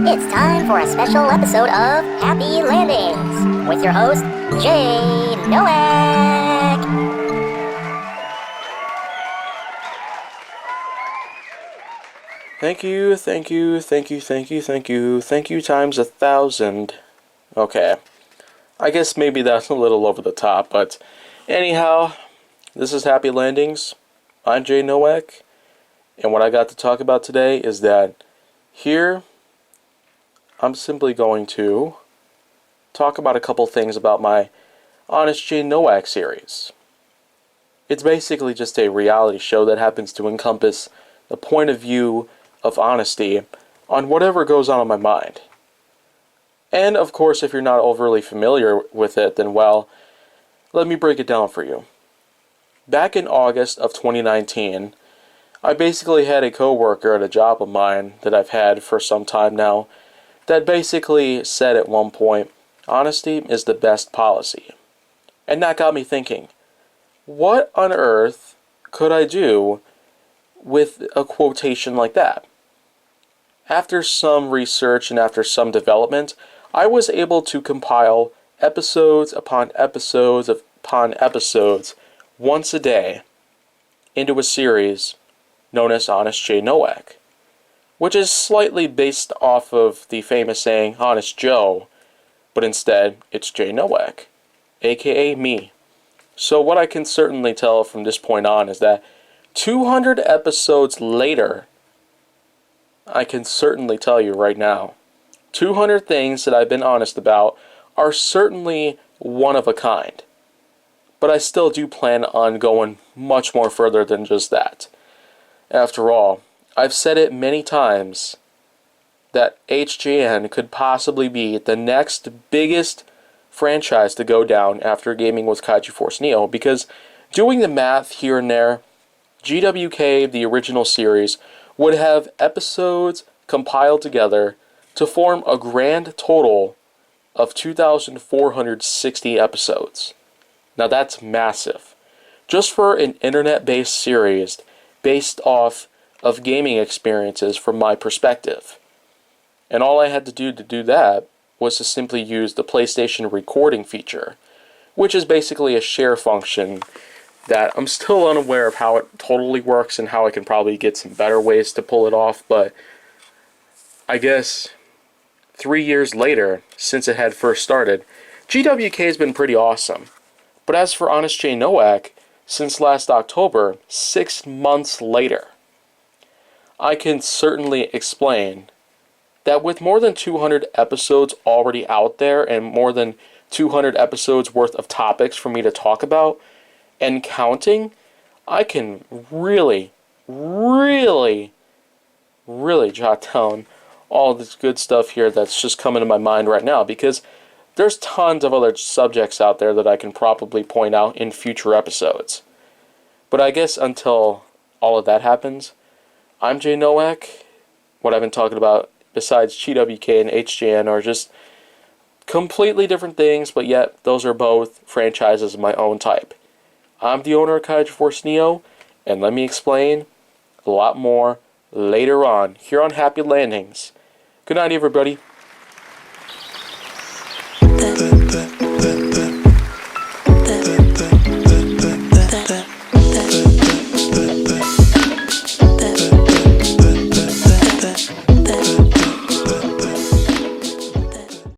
It's time for a special episode of Happy Landings with your host, Jay Nowak. Thank you times 1,000. Okay, I guess maybe that's a little over the top, but anyhow, this is Happy Landings. I'm Jay Nowak, and what I got to talk about today is that here, I'm simply going to talk about a couple things about my Honest Jay Nowak series. It's basically just a reality show that happens to encompass the point of view of honesty on whatever goes on in my mind. And of course, if you're not overly familiar with it, then well, let me break it down for you. Back in August of 2019, I basically had a coworker at a job of mine that I've had for some time now that basically said at one point, honesty is the best policy. And that got me thinking, what on earth could I do with a quotation like that? After some research and after some development, I was able to compile episodes upon episodes upon episodes once a day into a series known as Honest Jay Nowak, which is slightly based off of the famous saying Honest Joe, but instead it's Jay Nowak, aka me. So what I can certainly tell from this point on is that 200 episodes later, I can certainly tell you right now, 200 things that I've been honest about are certainly one of a kind. But I still do plan on going much more further than just that. After all, I've said it many times that HJN could possibly be the next biggest franchise to go down after Gaming with Kaiju Force Neo, because doing the math here and there, GWK, the original series, would have episodes compiled together to form a grand total of 2,460 episodes. Now that's massive. Just for an internet-based series based off of gaming experiences from my perspective. And all I had to do that was to simply use the PlayStation recording feature, which is basically a share function that I'm still unaware of how it totally works and how I can probably get some better ways to pull it off, but I guess 3 years later, since it had first started, GWK has been pretty awesome. But as for Honest Jay Nowak, since last October, 6 months later, I can certainly explain that with more than 200 episodes already out there and more than 200 episodes worth of topics for me to talk about and counting, I can really jot down all this good stuff here that's just coming to my mind right now, because there's tons of other subjects out there that I can probably point out in future episodes. But I guess until all of that happens, I'm Jay Nowak. What I've been talking about besides GWK and HJN are just completely different things, but yet those are both franchises of my own type. I'm the owner of Kaiju Force Neo, and let me explain a lot more later on here on Happy Landings. Good night, everybody.